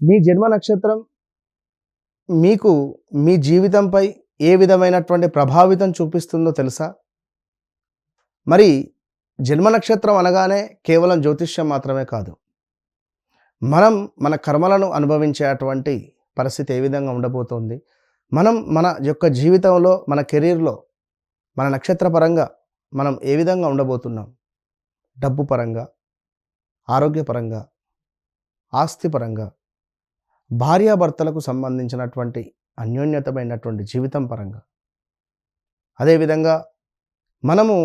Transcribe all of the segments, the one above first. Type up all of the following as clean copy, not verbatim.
మీ జన్మ నక్షత్రం మీకు మీ జీవితంపై ఏ విధమైనటువంటి ప్రభావితం చూపిస్తుందో తెలుసా? మరి జన్మ నక్షత్రం అనగానే కేవలం జ్యోతిష్యం మాత్రమే కాదు. మనం మన కర్మలను అనుభవించేటువంటి పరిస్థితి ఏ విధంగా ఉండబోతోంది? మనం మన యొక్క జీవితంలో, మన కెరీర్‌లో, మన నక్షత్ర పరంగా మనం ఏ విధంగా ఉండబోతున్నాం? డబ్బు పరంగా, ఆరోగ్యపరంగా, ఆస్తి పరంగా, భార్యాభర్తలకు సంబంధించినటువంటి అన్యోన్యతమైనటువంటి జీవితం పరంగా, అదేవిధంగా మనము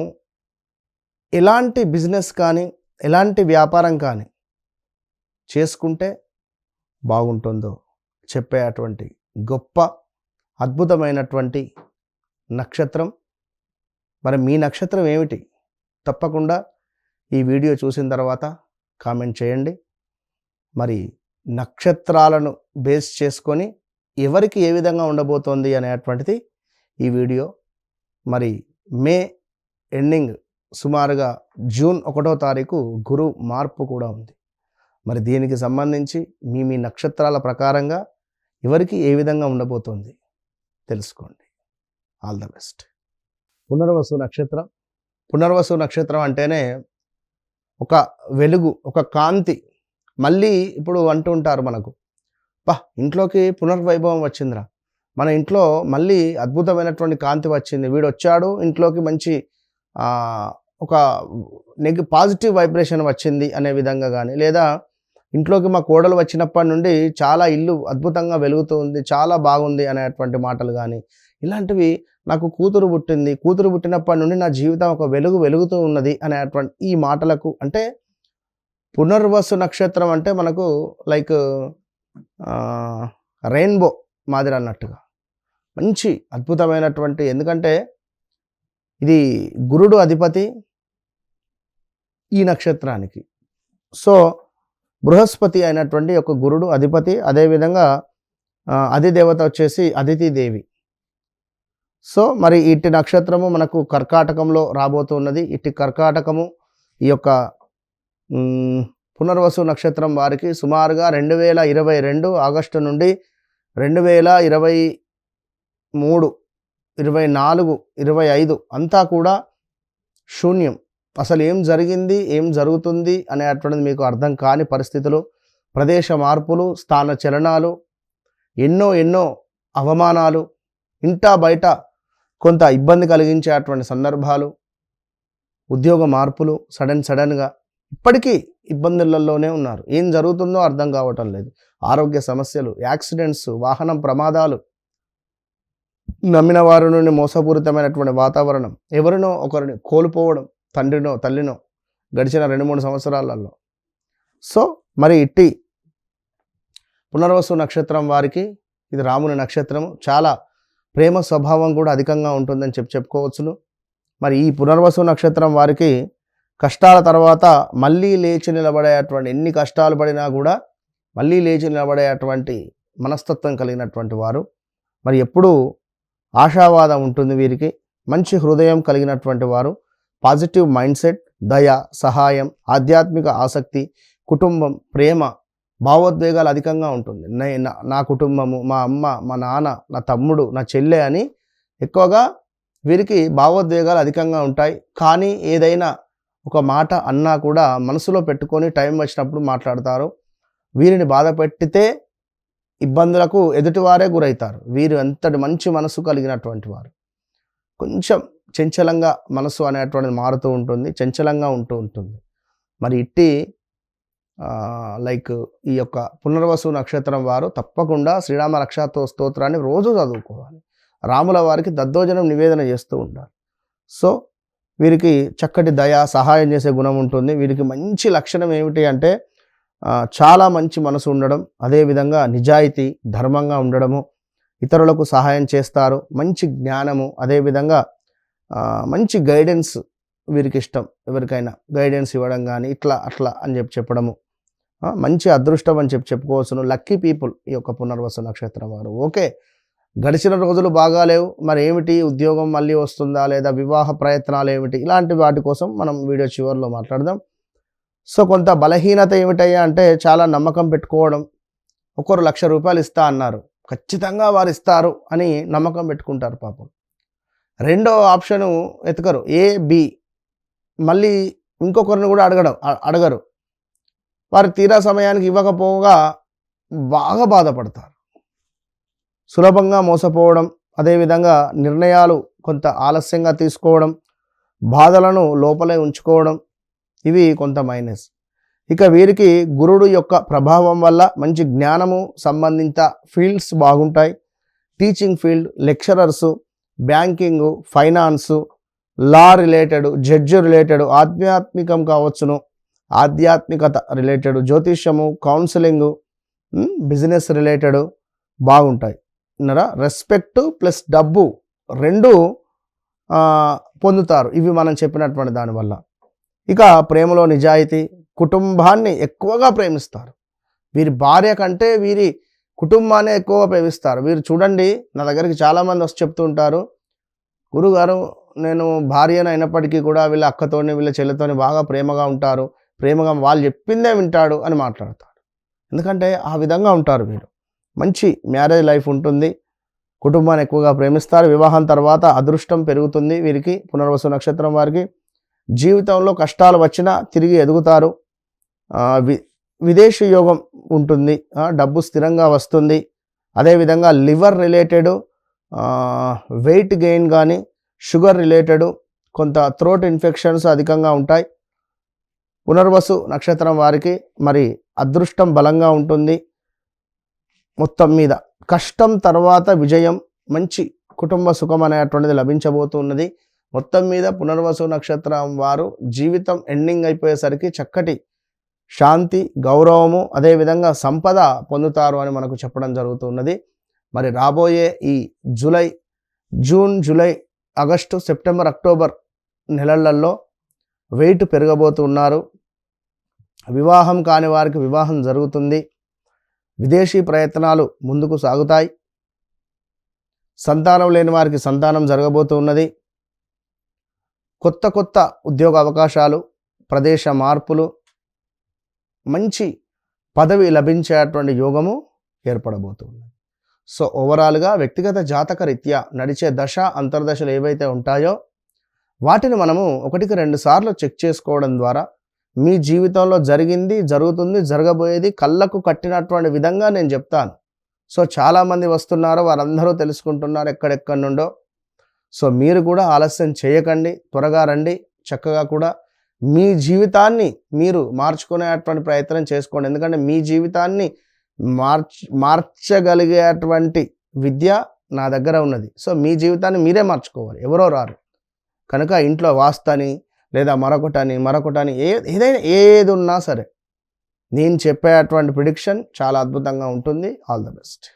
ఎలాంటి బిజినెస్ కానీ, ఎలాంటి వ్యాపారం కానీ చేసుకుంటే బాగుంటుందో చెప్పేటువంటి గొప్ప అద్భుతమైనటువంటి నక్షత్రం. మరి మీ నక్షత్రం ఏమిటి? తప్పకుండా ఈ వీడియో చూసిన తర్వాత కామెంట్ చేయండి. మరి నక్షత్రాలను బేస్ చేసుకొని ఎవరికి ఏ విధంగా ఉండబోతోంది అనేటువంటిది ఈ వీడియో. మరి మే ఎండింగ్ సుమారుగా జూన్ 1వ తారీఖు గురు మార్పు కూడా ఉంది. మరి దీనికి సంబంధించి మీ నక్షత్రాల ప్రకారంగా ఎవరికి ఏ విధంగా ఉండబోతోంది తెలుసుకోండి. All the best. పునర్వసు నక్షత్రం. పునర్వసు నక్షత్రం అంటేనే ఒక వెలుగు, ఒక కాంతి. మళ్ళీ ఇప్పుడు అంటూ ఉంటారు మనకు, ఇంట్లోకి పునర్వైభవం వచ్చిందిరా, మన ఇంట్లో మళ్ళీ అద్భుతమైనటువంటి కాంతి వచ్చింది, వీడు వచ్చాడు ఇంట్లోకి, మంచి ఒక పాజిటివ్ వైబ్రేషన్ వచ్చింది అనే విధంగా కానీ, లేదా ఇంట్లోకి మా కోడలు వచ్చినప్పటి నుండి చాలా ఇల్లు అద్భుతంగా వెలుగుతూ ఉంది, చాలా బాగుంది అనేటువంటి మాటలు కానీ, ఇలాంటివి, నాకు కూతురు పుట్టింది, కూతురు పుట్టినప్పటి నుండి నా జీవితం ఒక వెలుగుతూ ఉన్నది అనేటువంటి ఈ మాటలకు, అంటే పునర్వసు నక్షత్రం అంటే మనకు లైక్ రెయిన్బో మాదిరి అన్నట్టుగా మంచి అద్భుతమైనటువంటి, ఎందుకంటే ఇది గురుడు అధిపతి ఈ నక్షత్రానికి. సో బృహస్పతి అయినటువంటి ఒక గురుడు అధిపతి, అదేవిధంగా అధిదేవత వచ్చేసి అదితిదేవి. సో మరి ఇట్టి నక్షత్రము మనకు కర్కాటకంలో రాబోతున్నది. ఇట్టి కర్కాటకము ఈ యొక్క పునర్వసు నక్షత్రం వారికి సుమారుగా 2022 ఆగస్టు నుండి 2023, 24, 25 అంతా కూడా శూన్యం. అసలు ఏం జరిగింది, ఏం జరుగుతుంది అనేటువంటిది మీకు అర్థం కాని పరిస్థితులు, ప్రదేశ మార్పులు, స్థాన చలనాలు, ఎన్నో అవమానాలు, ఇంటా బయట కొంత ఇబ్బంది కలిగించేటువంటి సందర్భాలు, ఉద్యోగ మార్పులు సడన్గా, ఇప్పటికీ ఇబ్బందులలోనే ఉన్నారు. ఏం జరుగుతుందో అర్థం కావటం లేదు. ఆరోగ్య సమస్యలు, యాక్సిడెంట్స్, వాహనం ప్రమాదాలు, నమ్మిన వారి నుండి మోసపూరితమైనటువంటి వాతావరణం, ఎవరినో ఒకరిని కోల్పోవడం, తండ్రినో తల్లినో గడిచిన 2-3 సంవత్సరాలలో. సో మరి ఇట్టి పునర్వసు నక్షత్రం వారికి ఇది రాముని నక్షత్రము, చాలా ప్రేమ స్వభావం కూడా అధికంగా ఉంటుందని చెప్పుకోవచ్చును. మరి ఈ పునర్వసు నక్షత్రం వారికి కష్టాల తర్వాత మళ్ళీ లేచి నిలబడేటువంటి, ఎన్ని కష్టాలు పడినా కూడా మళ్ళీ లేచి నిలబడేటువంటి మనస్తత్వం కలిగినటువంటి వారు. మరి ఎప్పుడూ ఆశావాదం ఉంటుంది వీరికి, మంచి హృదయం కలిగినటువంటి వారు, పాజిటివ్ మైండ్ సెట్, దయ, సహాయం, ఆధ్యాత్మిక ఆసక్తి, కుటుంబం, ప్రేమ, భావోద్వేగాలు అధికంగా ఉంటుంది. నా కుటుంబము, మా అమ్మ, మా నాన్న, నా తమ్ముడు, నా చెల్లె అని ఎక్కువగా వీరికి భావోద్వేగాలు అధికంగా ఉంటాయి. కానీ ఏదైనా ఒక మాట అన్నా కూడా మనసులో పెట్టుకొని టైం వచ్చినప్పుడు మాట్లాడతారు. వీరిని బాధ పెట్టితే ఇబ్బందులకు ఎదుటివారే గురవుతారు. వీరు ఎంతటి మంచి మనసు కలిగినటువంటి వారు. కొంచెం చంచలంగా మనసు అనేటువంటిది మారుతూ ఉంటుంది, చంచలంగా ఉంటుంది. మరి ఇట్టి లైక్ ఈ యొక్క పునర్వసు నక్షత్రం వారు తప్పకుండా శ్రీరామ రక్షా స్తోత్రాన్ని రోజు చదువుకోవాలి. రాముల వారికి దద్దోజనం నివేదన చేస్తూ ఉండాలి. సో వీరికి చక్కటి దయ, సహాయం చేసే గుణం ఉంటుంది. వీరికి మంచి లక్షణం ఏమిటి అంటే చాలా మంచి మనసు ఉండడం, అదేవిధంగా నిజాయితీ, ధర్మంగా ఉండడము, ఇతరులకు సహాయం చేస్తారు, మంచి జ్ఞానము, అదేవిధంగా మంచి గైడెన్స్ వీరికి ఇష్టం. ఎవరికైనా గైడెన్స్ ఇవ్వడం కానీ అట్లా అని చెప్పడము, మంచి అదృష్టం అని చెప్పుకోవచ్చును. లక్కీ పీపుల్ ఈ యొక్క పునర్వసు నక్షత్రం వారు. ఓకే, గడిచిన రోజులు బాగాలేవు, మరి ఏమిటి, ఉద్యోగం మళ్ళీ వస్తుందా, లేదా వివాహ ప్రయత్నాలు ఏమిటి, ఇలాంటి వాటి కోసం మనం వీడియో చివరిలో మాట్లాడదాం. సో కొంత బలహీనత ఏమిటయ్యా అంటే చాలా నమ్మకం పెట్టుకోవడం, ఒకరు ₹1,00,000 ఇస్తా అన్నారు, ఖచ్చితంగా వారు ఇస్తారు అని నమ్మకం పెట్టుకుంటారు పాపం. రెండో ఆప్షను ఎతకరు, ఏ బి, మళ్ళీ ఇంకొకరిని కూడా అడగరు. వారు తీరా సమయానికి ఇవ్వకపోగా బాగా బాధపడతారు. సులభంగా మోసపోవడం, అదేవిధంగా నిర్ణయాలు కొంత ఆలస్యంగా తీసుకోవడం, బాధలను లోపలే ఉంచుకోవడం, ఇవి కొంత మైనస్. ఇక వీరికి గురుడు యొక్క ప్రభావం వల్ల మంచి జ్ఞానము సంబంధిత ఫీల్డ్స్ బాగుంటాయి. Teaching field, lecturers, banking, finance, లా రిలేటెడ్, జడ్జి రిలేటెడ్, ఆధ్యాత్మికం కావచ్చును, ఆధ్యాత్మికత రిలేటెడ్, జ్యోతిష్యము, కౌన్సిలింగు, బిజినెస్ రిలేటెడ్ బాగుంటాయి. రెస్పెక్ట్ ప్లస్ డబ్బు రెండు పొందుతారు ఇవి మనం చెప్పినటువంటి దానివల్ల. ఇక ప్రేమలో నిజాయితీ, కుటుంబాన్ని ఎక్కువగా ప్రేమిస్తారు. వీరి భార్య కంటే వీరి కుటుంబాన్ని ఎక్కువగా ప్రేమిస్తారు. వీరు చూడండి, నా దగ్గరికి చాలామంది వచ్చి చెప్తూ ఉంటారు, గురుగారు నేను భార్యను అయినప్పటికీ కూడా వీళ్ళ అక్కతోని వీళ్ళ చెల్లెతోని బాగా ప్రేమగా ఉంటారు, ప్రేమగా వాళ్ళు చెప్పిందే వింటాడు అని మాట్లాడతారు. ఎందుకంటే ఆ విధంగా ఉంటారు వీరు. మంచి మ్యారేజ్ లైఫ్ ఉంటుంది, కుటుంబాన్ని ఎక్కువగా ప్రేమిస్తారు. వివాహం తర్వాత అదృష్టం పెరుగుతుంది వీరికి, పునర్వసు నక్షత్రం వారికి. జీవితంలో కష్టాలు వచ్చినా తిరిగి ఎదుగుతారు. విదేశీ యోగం ఉంటుంది, డబ్బు స్థిరంగా వస్తుంది. అదేవిధంగా లివర్ రిలేటెడ్, వెయిట్ గెయిన్ కానీ, షుగర్ రిలేటెడ్, కొంత థ్రోట్ ఇన్ఫెక్షన్స్ అధికంగా ఉంటాయి. పునర్వసు నక్షత్రం వారికి మరి అదృష్టం బలంగా ఉంటుంది. మొత్తం మీద కష్టం తర్వాత విజయం, మంచి కుటుంబ సుఖం అనేటువంటిది లభించబోతున్నది. మొత్తం మీద పునర్వసు నక్షత్రం వారు జీవితం ఎండింగ్ అయిపోయేసరికి చక్కటి శాంతి, గౌరవము, అదేవిధంగా సంపద పొందుతారు అని మనకు చెప్పడం జరుగుతున్నది. మరి రాబోయే ఈ June, July, August, September, October నెలలలో వెయిట్ పెరగబోతున్నారు. వివాహం కాని వారికి వివాహం జరుగుతుంది. విదేశీ ప్రయత్నాలు ముందుకు సాగుతాయి. సంతానం లేని వారికి సంతానం జరగబోతున్నది. కొత్త ఉద్యోగ అవకాశాలు, ప్రదేశ మార్పులు, మంచి పదవి లభించేటువంటి యోగము ఏర్పడబోతుంది. సో ఓవరాల్గా వ్యక్తిగత జాతక రీత్యా నడిచే దశ అంతర్దశలు ఏవైతే ఉంటాయో వాటిని మనము 1-2 సార్లు చెక్ చేసుకోవడం ద్వారా మీ జీవితంలో జరిగింది, జరుగుతుంది, జరగబోయేది కళ్ళకు కట్టినటువంటి విధంగా నేను చెప్తాను. సో చాలామంది వస్తున్నారు, వారందరూ తెలుసుకుంటున్నారు ఎక్కడెక్కడి నుండో. సో మీరు కూడా ఆలస్యం చేయకండి, త్వరగా రండి. చక్కగా కూడా మీ జీవితాన్ని మీరు మార్చుకునేటువంటి ప్రయత్నం చేసుకోండి. ఎందుకంటే మీ జీవితాన్ని మార్చగలిగేటువంటి విద్య నా దగ్గర ఉన్నది. సో మీ జీవితాన్ని మీరే మార్చుకోవాలి, ఎవరో రారు. కనుక ఇంట్లో వాస్తని లేదా మరొకటని ఏది ఉన్నా సరే నేను చెప్పేటువంటి ప్రిడిక్షన్ చాలా అద్భుతంగా ఉంటుంది. All the best.